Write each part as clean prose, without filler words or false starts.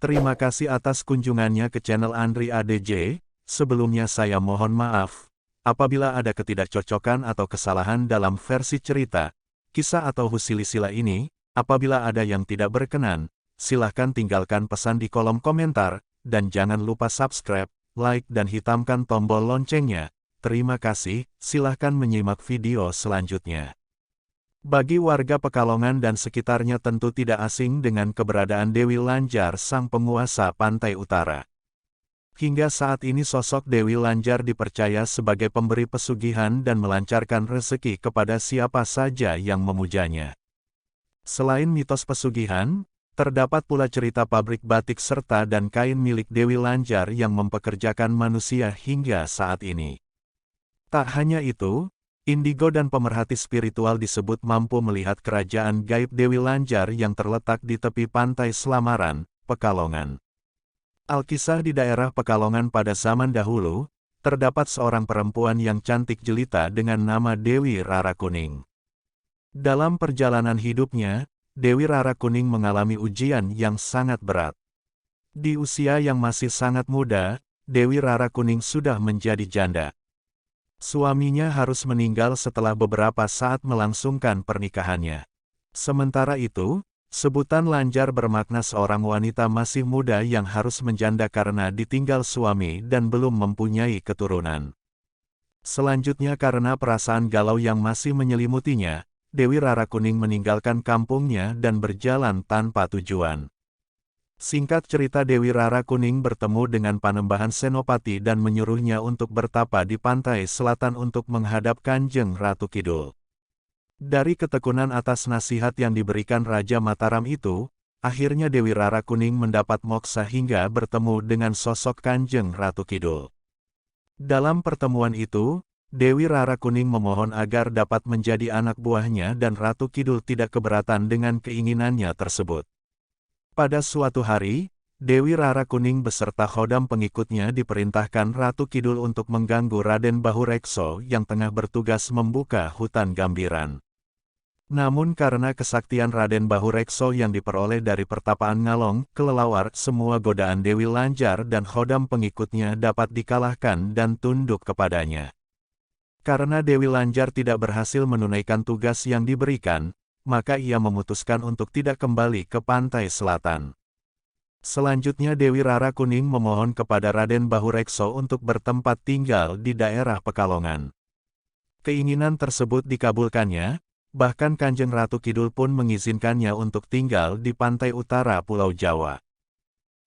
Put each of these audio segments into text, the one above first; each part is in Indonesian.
Terima kasih atas kunjungannya ke channel Andri ADJ. Sebelumnya saya mohon maaf, apabila ada ketidakcocokan atau kesalahan dalam versi cerita, kisah atau silsilah ini. Apabila ada yang tidak berkenan, silahkan tinggalkan pesan di kolom komentar, dan jangan lupa subscribe, like dan hitamkan tombol loncengnya. Terima kasih, silahkan menyimak video selanjutnya. Bagi warga Pekalongan dan sekitarnya tentu tidak asing dengan keberadaan Dewi Lanjar sang penguasa pantai utara. Hingga saat ini sosok Dewi Lanjar dipercaya sebagai pemberi pesugihan dan melancarkan rezeki kepada siapa saja yang memujanya. Selain mitos pesugihan, terdapat pula cerita pabrik batik serta dan kain milik Dewi Lanjar yang mempekerjakan manusia hingga saat ini. Tak hanya itu, indigo dan pemerhati spiritual disebut mampu melihat kerajaan gaib Dewi Lanjar yang terletak di tepi pantai Selamaran, Pekalongan. Alkisah di daerah Pekalongan pada zaman dahulu, terdapat seorang perempuan yang cantik jelita dengan nama Dewi Rara Kuning. Dalam perjalanan hidupnya, Dewi Rara Kuning mengalami ujian yang sangat berat. Di usia yang masih sangat muda, Dewi Rara Kuning sudah menjadi janda. Suaminya harus meninggal setelah beberapa saat melangsungkan pernikahannya. Sementara itu, sebutan Lanjar bermakna seorang wanita masih muda yang harus menjanda karena ditinggal suami dan belum mempunyai keturunan. Selanjutnya karena perasaan galau yang masih menyelimutinya, Dewi Rara Kuning meninggalkan kampungnya dan berjalan tanpa tujuan. Singkat cerita, Dewi Rara Kuning bertemu dengan Panembahan Senopati dan menyuruhnya untuk bertapa di pantai selatan untuk menghadap Kanjeng Ratu Kidul. Dari ketekunan atas nasihat yang diberikan Raja Mataram itu, akhirnya Dewi Rara Kuning mendapat moksa hingga bertemu dengan sosok Kanjeng Ratu Kidul. Dalam pertemuan itu, Dewi Rara Kuning memohon agar dapat menjadi anak buahnya dan Ratu Kidul tidak keberatan dengan keinginannya tersebut. Pada suatu hari, Dewi Rara Kuning beserta khodam pengikutnya diperintahkan Ratu Kidul untuk mengganggu Raden Bahurekso yang tengah bertugas membuka hutan Gambiran. Namun karena kesaktian Raden Bahurekso yang diperoleh dari pertapaan Ngalong, kelelawar, semua godaan Dewi Lanjar dan khodam pengikutnya dapat dikalahkan dan tunduk kepadanya. Karena Dewi Lanjar tidak berhasil menunaikan tugas yang diberikan, maka ia memutuskan untuk tidak kembali ke pantai selatan. Selanjutnya Dewi Rara Kuning memohon kepada Raden Bahurekso untuk bertempat tinggal di daerah Pekalongan. Keinginan tersebut dikabulkannya, bahkan Kanjeng Ratu Kidul pun mengizinkannya untuk tinggal di pantai utara Pulau Jawa.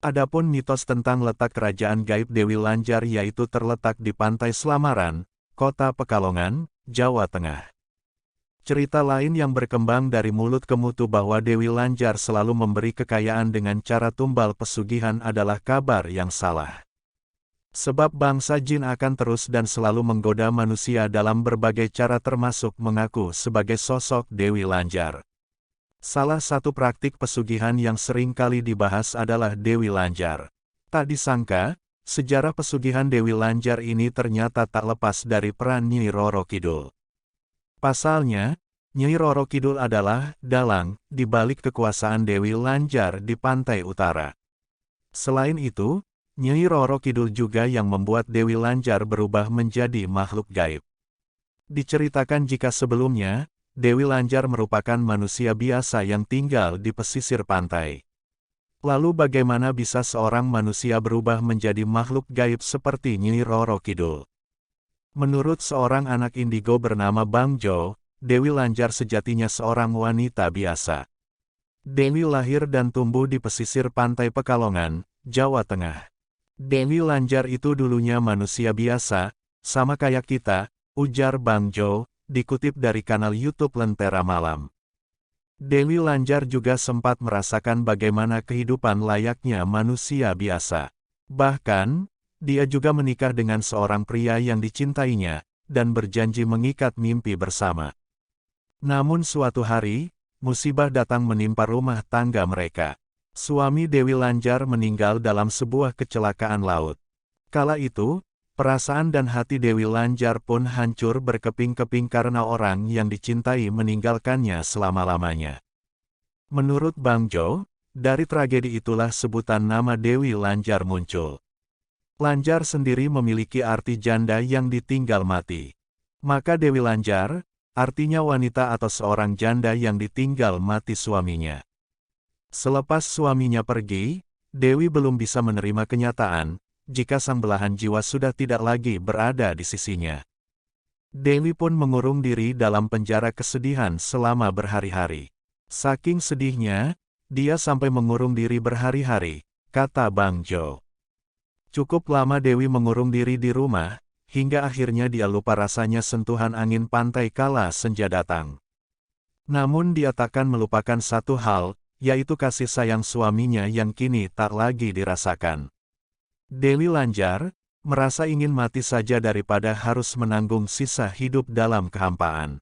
Adapun mitos tentang letak kerajaan gaib Dewi Lanjar yaitu terletak di pantai Selamaran, Kota Pekalongan, Jawa Tengah. Cerita lain yang berkembang dari mulut ke mutu bahwa Dewi Lanjar selalu memberi kekayaan dengan cara tumbal pesugihan adalah kabar yang salah. Sebab bangsa jin akan terus dan selalu menggoda manusia dalam berbagai cara termasuk mengaku sebagai sosok Dewi Lanjar. Salah satu praktik pesugihan yang sering kali dibahas adalah Dewi Lanjar. Tak disangka, sejarah pesugihan Dewi Lanjar ini ternyata tak lepas dari peran Nyai Roro Kidul. Pasalnya, Nyai Roro Kidul adalah dalang di balik kekuasaan Dewi Lanjar di pantai utara. Selain itu, Nyai Roro Kidul juga yang membuat Dewi Lanjar berubah menjadi makhluk gaib. Diceritakan jika sebelumnya, Dewi Lanjar merupakan manusia biasa yang tinggal di pesisir pantai. Lalu bagaimana bisa seorang manusia berubah menjadi makhluk gaib seperti Nyai Roro Kidul? Menurut seorang anak indigo bernama Bang Jo, Dewi Lanjar sejatinya seorang wanita biasa. Dewi lahir dan tumbuh di pesisir pantai Pekalongan, Jawa Tengah. Dewi Lanjar itu dulunya manusia biasa, sama kayak kita, ujar Bang Jo, dikutip dari kanal YouTube Lentera Malam. Dewi Lanjar juga sempat merasakan bagaimana kehidupan layaknya manusia biasa. Bahkan, dia juga menikah dengan seorang pria yang dicintainya, dan berjanji mengikat mimpi bersama. Namun suatu hari, musibah datang menimpa rumah tangga mereka. Suami Dewi Lanjar meninggal dalam sebuah kecelakaan laut. Kala itu, perasaan dan hati Dewi Lanjar pun hancur berkeping-keping karena orang yang dicintai meninggalkannya selama-lamanya. Menurut Bang Jo, Dari tragedi itulah sebutan nama Dewi Lanjar muncul. Lanjar sendiri memiliki arti janda yang ditinggal mati. Maka Dewi Lanjar, artinya wanita atau seorang janda yang ditinggal mati suaminya. Selepas suaminya pergi, Dewi belum bisa menerima kenyataan, jika sang belahan jiwa sudah tidak lagi berada di sisinya. Dewi pun mengurung diri dalam penjara kesedihan selama berhari-hari. Saking sedihnya, dia sampai mengurung diri berhari-hari, kata Bang Jo. Cukup lama Dewi mengurung diri di rumah, hingga akhirnya dia lupa rasanya sentuhan angin pantai kala senja datang. Namun dia takkan melupakan satu hal, yaitu kasih sayang suaminya yang kini tak lagi dirasakan. Dewi Lanjar merasa ingin mati saja daripada harus menanggung sisa hidup dalam kehampaan.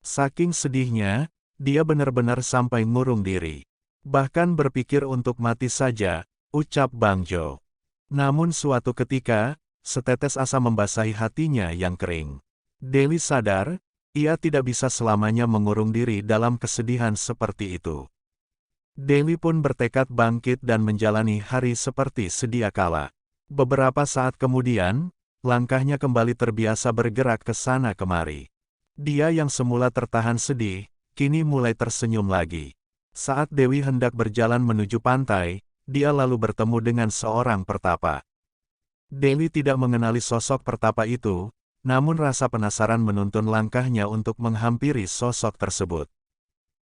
Saking sedihnya, dia benar-benar sampai ngurung diri. Bahkan berpikir untuk mati saja, ucap Bang Jo. Namun suatu ketika, setetes asa membasahi hatinya yang kering. Dewi sadar, ia tidak bisa selamanya mengurung diri dalam kesedihan seperti itu. Dewi pun bertekad bangkit dan menjalani hari seperti sedia kala. Beberapa saat kemudian, langkahnya kembali terbiasa bergerak ke sana kemari. Dia yang semula tertahan sedih, kini mulai tersenyum lagi. Saat Dewi hendak berjalan menuju pantai, dia lalu bertemu dengan seorang pertapa. Dewi tidak mengenali sosok pertapa itu, namun rasa penasaran menuntun langkahnya untuk menghampiri sosok tersebut.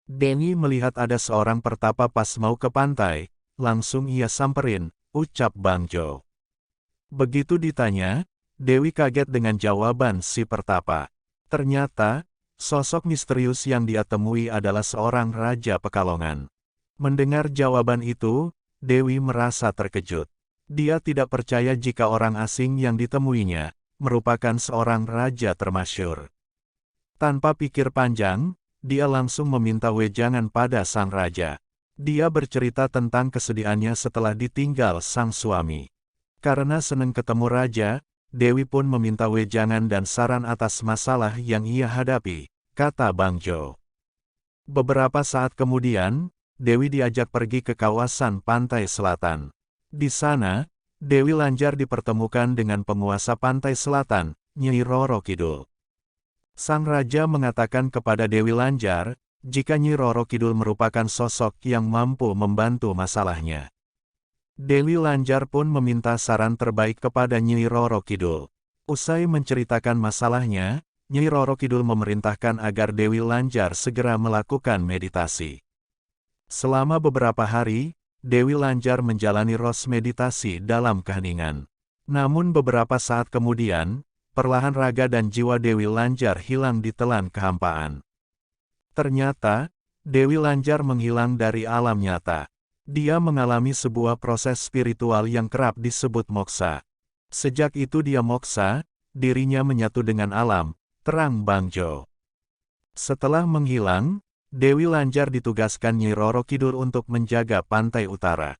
Dewi melihat ada seorang pertapa pas mau ke pantai, langsung ia samperin, ucap Bang Jo. Begitu ditanya, Dewi kaget dengan jawaban si pertapa. Ternyata, sosok misterius yang dia temui adalah seorang Raja Pekalongan. Mendengar jawaban itu, Dewi merasa terkejut. Dia tidak percaya jika orang asing yang ditemuinya merupakan seorang raja termasyhur. Tanpa pikir panjang, dia langsung meminta wejangan pada sang raja. Dia bercerita tentang kesedihannya setelah ditinggal sang suami. Karena senang ketemu raja, Dewi pun meminta wejangan dan saran atas masalah yang ia hadapi, kata Bang Jo. Beberapa saat kemudian, Dewi diajak pergi ke kawasan pantai selatan. Di sana, Dewi Lanjar dipertemukan dengan penguasa pantai selatan, Nyi Roro Kidul. Sang raja mengatakan kepada Dewi Lanjar, jika Nyi Roro Kidul merupakan sosok yang mampu membantu masalahnya. Dewi Lanjar pun meminta saran terbaik kepada Nyi Roro Kidul. Usai menceritakan masalahnya, Nyi Roro Kidul memerintahkan agar Dewi Lanjar segera melakukan meditasi. Selama beberapa hari, Dewi Lanjar menjalani ros meditasi dalam keheningan. Namun beberapa saat kemudian, perlahan raga dan jiwa Dewi Lanjar hilang ditelan kehampaan. Ternyata, Dewi Lanjar menghilang dari alam nyata. Dia mengalami sebuah proses spiritual yang kerap disebut moksa. Sejak itu dia moksa, dirinya menyatu dengan alam, terang Bang Jo. Setelah menghilang, Dewi Lanjar ditugaskan Nyi Roro Kidul untuk menjaga pantai utara.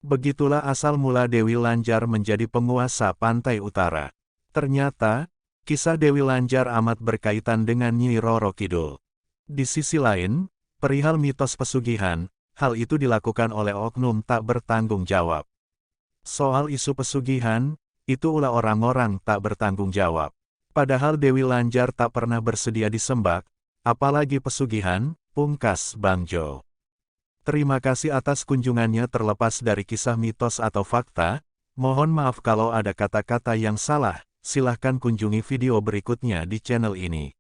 Begitulah asal mula Dewi Lanjar menjadi penguasa pantai utara. Ternyata, kisah Dewi Lanjar amat berkaitan dengan Nyi Roro Kidul. Di sisi lain, perihal mitos pesugihan, hal itu dilakukan oleh oknum tak bertanggung jawab. Soal isu pesugihan, itu ulah orang-orang tak bertanggung jawab. Padahal Dewi Lanjar tak pernah bersedia disembah, apalagi pesugihan, pungkas Bang Jo. Terima kasih atas kunjungannya. Terlepas dari kisah mitos atau fakta, mohon maaf kalau ada kata-kata yang salah, silahkan kunjungi video berikutnya di channel ini.